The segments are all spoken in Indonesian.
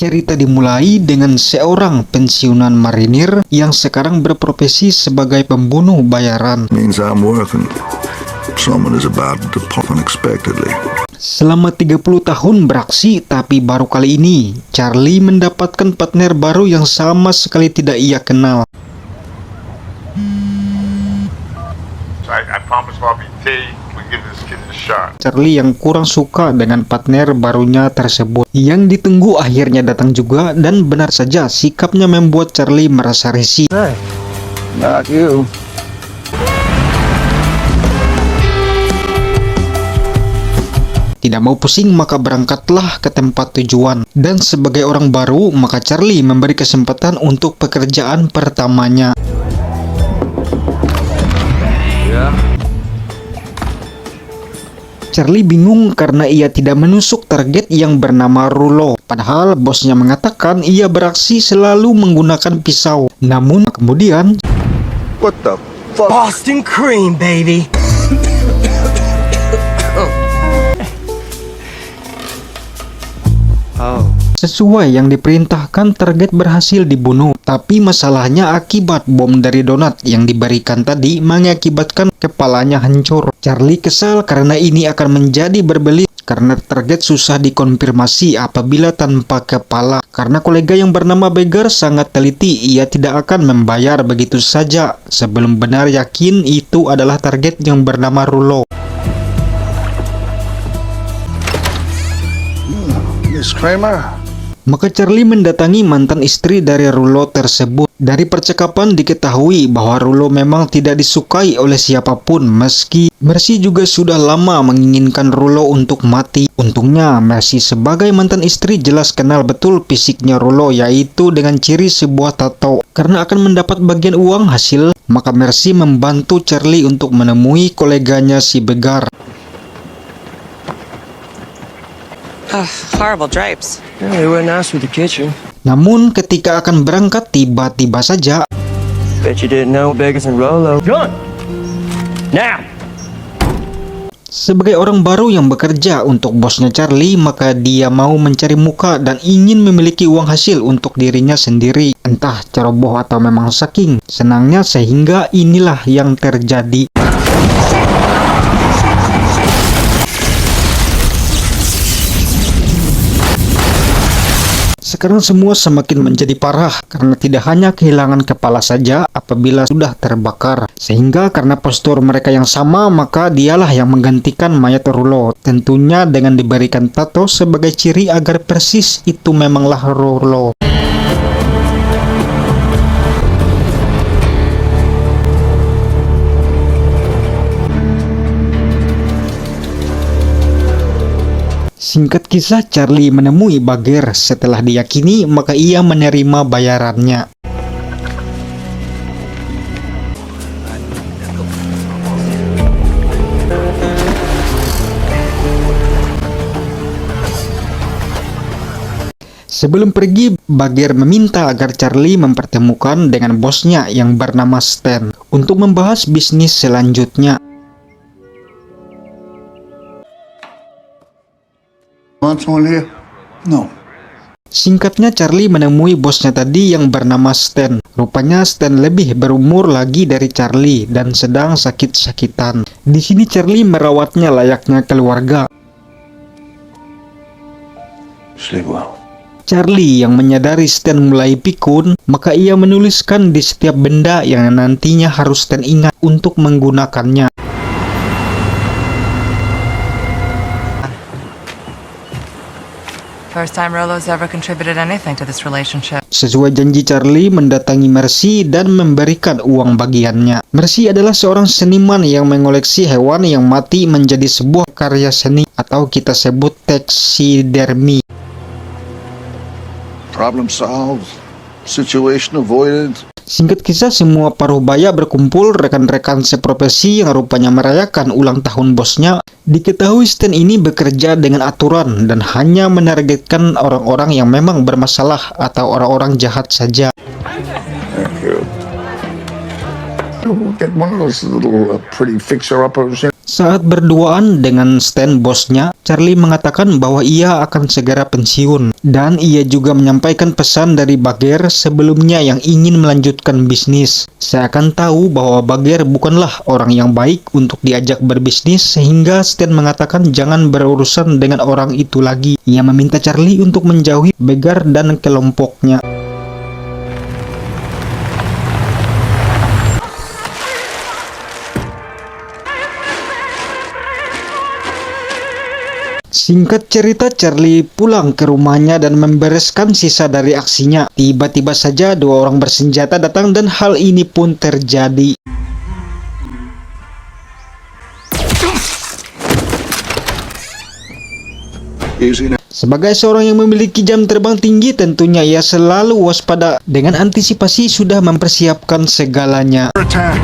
Cerita dimulai dengan seorang pensiunan marinir yang sekarang berprofesi sebagai pembunuh bayaran. Means I'm working. Someone is about to pop unexpectedly. Selama 30 tahun beraksi, tapi baru kali ini Charlie mendapatkan partner baru yang sama sekali tidak ia kenal. I promise I'll be tea. We give this kid a shot. Charlie yang kurang suka dengan partner barunya tersebut. Yang ditunggu akhirnya datang juga, dan benar saja sikapnya membuat Charlie merasa risih. Hey, not you. Tidak mau pusing, maka berangkatlah ke tempat tujuan. Dan sebagai orang baru, maka Charlie memberi kesempatan untuk pekerjaan pertamanya. Charlie bingung karena ia tidak menusuk target yang bernama Rulo. Padahal bosnya mengatakan ia beraksi selalu menggunakan pisau. Namun kemudian, What the fuck? Boston cream, baby. sesuai yang diperintahkan, target berhasil dibunuh. Tapi masalahnya akibat bom dari donat yang diberikan tadi mengakibatkan kepalanya hancur. Charlie kesal karena ini akan menjadi berbelit karena target susah dikonfirmasi apabila tanpa kepala. Karena kolega yang bernama Beggar sangat teliti, ia tidak akan membayar begitu saja sebelum benar yakin itu adalah target yang bernama Rulo. Miss Kramer? Maka Charlie mendatangi mantan istri dari Rulo tersebut. Dari percakapan diketahui bahwa Rulo memang tidak disukai oleh siapapun, meski Mercy juga sudah lama menginginkan Rulo untuk mati. Untungnya Mercy sebagai mantan istri jelas kenal betul fisiknya Rulo, yaitu dengan ciri sebuah tato. Karena akan mendapat bagian uang hasil, maka Mercy membantu Charlie untuk menemui koleganya si Beggar. Horrible drapes. Yeah, they were nice with the kitchen. Namun ketika akan berangkat, tiba-tiba saja Bet you didn't know Beggars and Rolo. Gun! Now! sebagai orang baru yang bekerja untuk bosnya Charlie, maka dia mau mencari muka dan ingin memiliki uang hasil untuk dirinya sendiri. Entah ceroboh atau memang saking senangnya sehingga inilah yang terjadi. Sekarang semua semakin menjadi parah karena tidak hanya kehilangan kepala saja apabila sudah terbakar. Sehingga karena postur mereka yang sama, maka dialah yang menggantikan mayat Rulo. Tentunya dengan diberikan tato sebagai ciri agar persis itu memanglah Rulo. Singkat kisah, Charlie menemui Beggar. Setelah diyakini, maka ia menerima bayarannya. Sebelum pergi, Beggar meminta agar Charlie mempertemukan dengan bosnya yang bernama Stan untuk membahas bisnis selanjutnya. Want someone here? No. Singkatnya, Charlie menemui bosnya tadi yang bernama Stan. Rupanya Stan lebih berumur lagi dari Charlie dan sedang sakit-sakitan. Di sini Charlie merawatnya layaknya keluarga. Sleep well. Charlie yang menyadari Stan mulai pikun, maka ia menuliskan di setiap benda yang nantinya harus Stan ingat untuk menggunakannya. First time Rolo's ever contributed anything to this relationship. Sesuai janji, Charlie mendatangi Mercy dan memberikan uang bagiannya. Mercy adalah seorang seniman yang mengoleksi hewan yang mati menjadi sebuah karya seni atau kita sebut taxidermy. Problem solved. Situation avoided. Singkat kisah, semua paruh baya berkumpul, rekan-rekan seprofesi yang rupanya merayakan ulang tahun bosnya. Diketahui Stan ini bekerja dengan aturan dan hanya menargetkan orang-orang yang memang bermasalah atau orang-orang jahat saja. Thank you. we'll get one of those little pretty fixer-uppers. Saat berduaan dengan Stan bosnya, Charlie mengatakan bahwa ia akan segera pensiun. Dan ia juga menyampaikan pesan dari Bagger sebelumnya yang ingin melanjutkan bisnis. Saya akan tahu bahwa Bagger bukanlah orang yang baik untuk diajak berbisnis sehingga Stan mengatakan jangan berurusan dengan orang itu lagi. Ia meminta Charlie untuk menjauhi Bagger dan kelompoknya. Singkat cerita, Charlie pulang ke rumahnya dan membereskan sisa dari aksinya. Tiba-tiba saja dua orang bersenjata datang dan hal ini pun terjadi. Easy now. Sebagai seorang yang memiliki jam terbang tinggi, tentunya ia selalu waspada. Dengan antisipasi sudah mempersiapkan segalanya. Attack.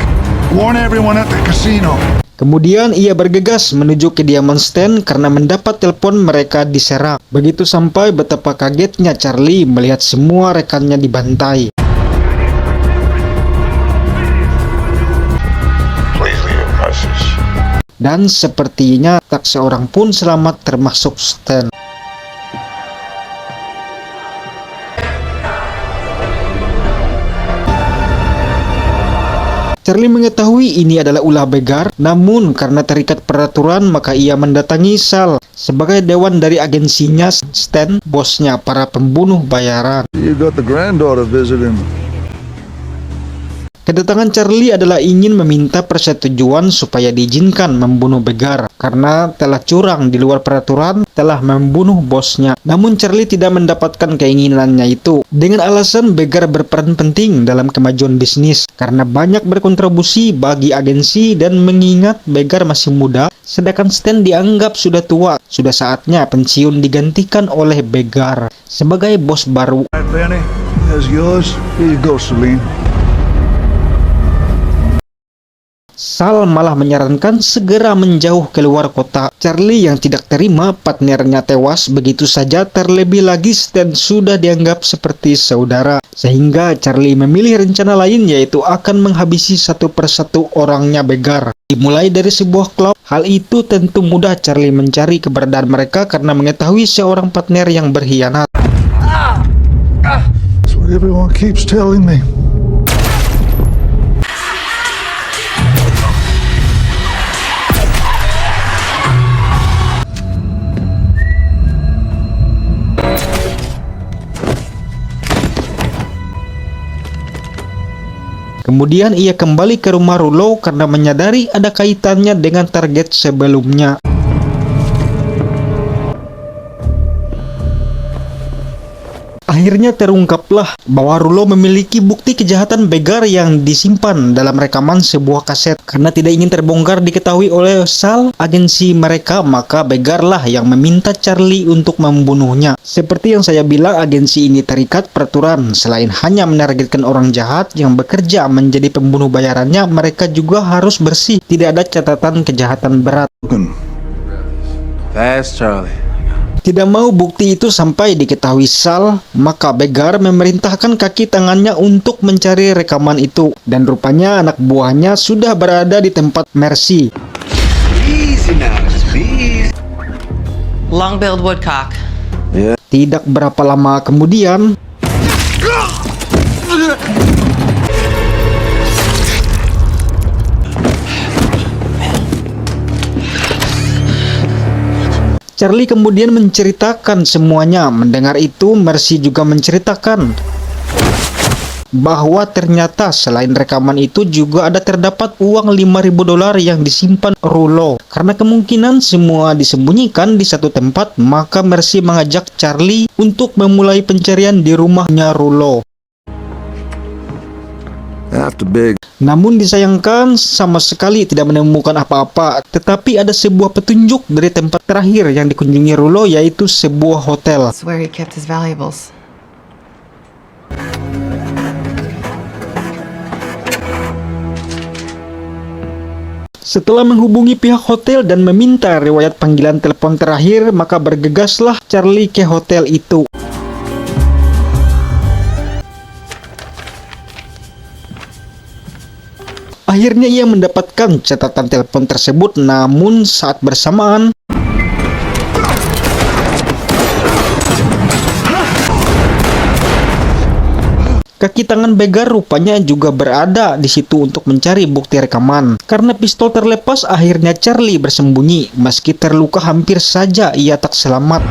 Warn everyone at the casino. Kemudian ia bergegas menuju kediaman Stan karena mendapat telepon mereka diserang. Begitu sampai, betapa kagetnya Charlie melihat semua rekannya dibantai. Please leave a message. Dan sepertinya tak seorang pun selamat termasuk Stan. Charlie mengetahui ini adalah ulah Bagger, namun karena terikat peraturan maka ia mendatangi Sal sebagai dewan dari agensinya Stan, bosnya para pembunuh bayaran. You got the granddaughter visiting. Kedatangan Charlie adalah ingin meminta persetujuan supaya diizinkan membunuh Bagger karena telah curang di luar peraturan, telah membunuh bosnya. Namun Charlie tidak mendapatkan keinginannya itu dengan alasan Bagger berperan penting dalam kemajuan bisnis karena banyak berkontribusi bagi agensi dan mengingat Bagger masih muda, sedangkan Stan dianggap sudah tua. Sudah saatnya pensiun digantikan oleh Bagger sebagai bos baru. Right, Benny, there's yours. Here you go, Celine. Sal malah menyarankan segera menjauh keluar kota. Charlie yang tidak terima partnernya tewas begitu saja, terlebih lagi Stan sudah dianggap seperti saudara. Sehingga Charlie memilih rencana lain, yaitu akan menghabisi satu persatu orangnya Bagger. Dimulai dari sebuah klub. Hal itu tentu mudah Charlie mencari keberadaan mereka karena mengetahui seorang partner yang berkhianat. That's what everyone keeps telling me. Kemudian ia kembali ke rumah Rulo karena menyadari ada kaitannya dengan target sebelumnya. Akhirnya terungkaplah bahwa Rulo memiliki bukti kejahatan Bagger yang disimpan dalam rekaman sebuah kaset. Karena tidak ingin terbongkar diketahui oleh Sal, agensi mereka, maka Bagger lah yang meminta Charlie untuk membunuhnya. Seperti yang saya bilang, agensi ini terikat peraturan. Selain hanya menargetkan orang jahat yang bekerja menjadi pembunuh bayarannya, mereka juga harus bersih. Tidak ada catatan kejahatan berat. Fast, Charlie. Tidak mau bukti itu sampai diketahui Sal, maka Bagger memerintahkan kaki tangannya untuk mencari rekaman itu. Dan rupanya anak buahnya sudah berada di tempat Mercy. Long-billed woodcock. Tidak berapa lama kemudian, Charlie kemudian menceritakan semuanya. Mendengar itu, Mercy juga menceritakan bahwa ternyata selain rekaman itu juga ada terdapat uang $5.000 yang disimpan Rulo. Karena kemungkinan semua disembunyikan di satu tempat, maka Mercy mengajak Charlie untuk memulai pencarian di rumahnya Rulo. After Big. Namun disayangkan sama sekali tidak menemukan apa-apa. Tetapi ada sebuah petunjuk dari tempat terakhir yang dikunjungi Rulo, yaitu sebuah hotel. That's where he kept his valuables. Setelah menghubungi pihak hotel dan meminta riwayat panggilan telepon terakhir, maka bergegaslah Charlie ke hotel itu. Akhirnya ia mendapatkan catatan telepon tersebut, namun saat bersamaan kaki tangan begar rupanya juga berada di situ untuk mencari bukti rekaman. Karena pistol terlepas, akhirnya Charlie bersembunyi. Meski terluka, hampir saja ia tak selamat.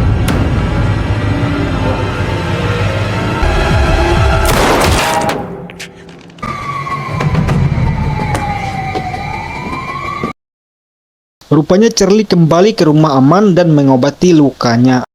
Rupanya Charlie kembali ke rumah aman dan mengobati lukanya.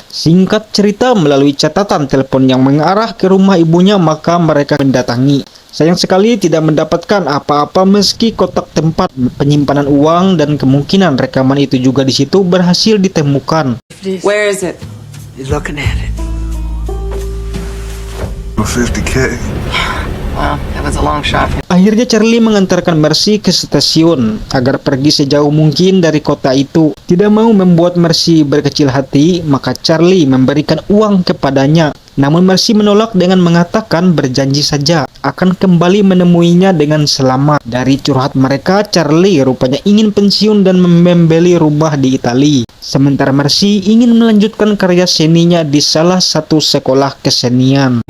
Singkat cerita, melalui catatan telepon yang mengarah ke rumah ibunya, maka mereka mendatangi. Sayang sekali tidak mendapatkan apa-apa meski kotak tempat penyimpanan uang dan kemungkinan rekaman itu juga di situ berhasil ditemukan. Where is it? You're looking at it. 50K. Well, that was a long shot. Akhirnya Charlie mengantarkan Mercy ke stasiun agar pergi sejauh mungkin dari kota itu. Tidak mau membuat Mercy berkecil hati, maka Charlie memberikan uang kepadanya. Namun Mercy menolak dengan mengatakan berjanji saja akan kembali menemuinya dengan selamat. Dari curhat mereka, Charlie rupanya ingin pensiun dan membeli rumah di Italia. Sementara Mercy ingin melanjutkan karya seninya di salah satu sekolah kesenian.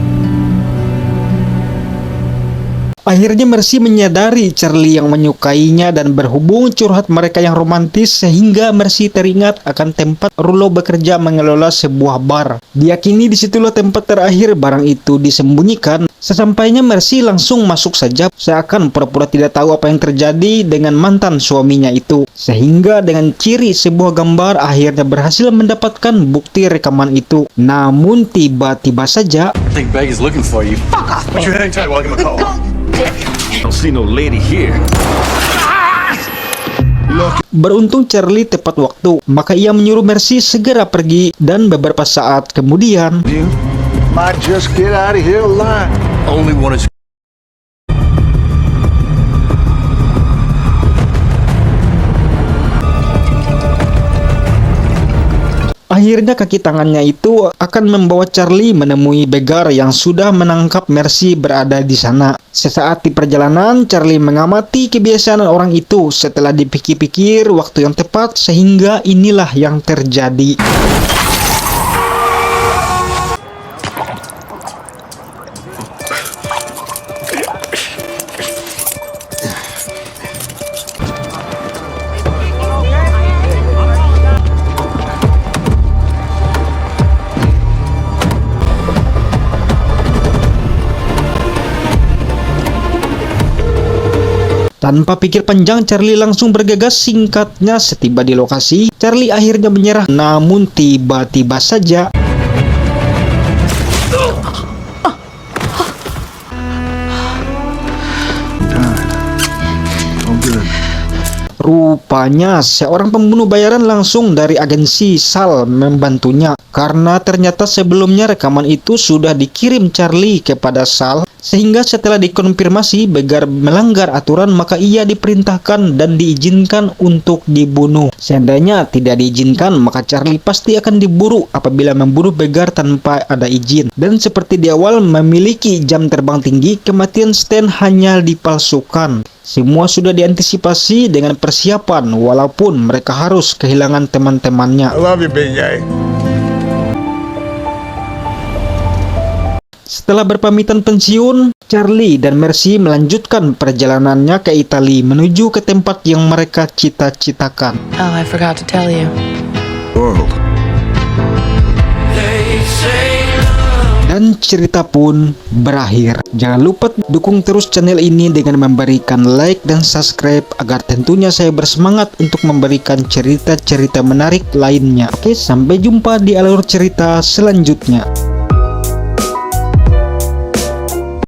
Akhirnya Mercy menyadari Charlie yang menyukainya dan berhubung curhat mereka yang romantis sehingga Mercy teringat akan tempat Rulo bekerja mengelola sebuah bar. Diyakini disitulah tempat terakhir barang itu disembunyikan. Sesampainya Mercy langsung masuk saja seakan pura-pura tidak tahu apa yang terjadi dengan mantan suaminya itu. Sehingga dengan ciri sebuah gambar akhirnya berhasil mendapatkan bukti rekaman itu. Namun tiba-tiba saja I think Beg is looking for you. Fuck off! Put your head tight while I give him a call. Don't see no lady here. beruntung Charlie tepat waktu, maka ia menyuruh Mercy segera pergi dan beberapa saat kemudian You might just get out of here alive. Only one is. akhirnya kaki tangannya itu akan membawa Charlie menemui begar yang sudah menangkap Mercy berada di sana. Sesaat di perjalanan, Charlie mengamati kebiasaan orang itu. Setelah dipikir-pikir waktu yang tepat, sehingga inilah yang terjadi. Tanpa pikir panjang, Charlie langsung bergegas. Singkatnya, setiba di lokasi, Charlie akhirnya menyerah. Namun tiba-tiba saja rupanya seorang pembunuh bayaran langsung dari agensi Sal membantunya. Karena ternyata sebelumnya rekaman itu sudah dikirim Charlie kepada Sal, sehingga setelah dikonfirmasi begar melanggar aturan, maka ia diperintahkan dan diizinkan untuk dibunuh. Seandainya tidak diizinkan, maka Charlie pasti akan diburu apabila membunuh begar tanpa ada izin. Dan seperti di awal, memiliki jam terbang tinggi, kematian Stan hanya dipalsukan. Semua sudah diantisipasi dengan persiapan, walaupun mereka harus kehilangan teman-temannya. I love you, big guy. Setelah berpamitan pensiun, Charlie dan Mercy melanjutkan perjalanannya ke Italia menuju ke tempat yang mereka cita-citakan. Oh, I forgot to tell you. World. Dan cerita pun berakhir. Jangan lupa dukung terus channel ini dengan memberikan like dan subscribe agar tentunya saya bersemangat untuk memberikan cerita-cerita menarik lainnya. Oke, sampai jumpa di alur cerita selanjutnya.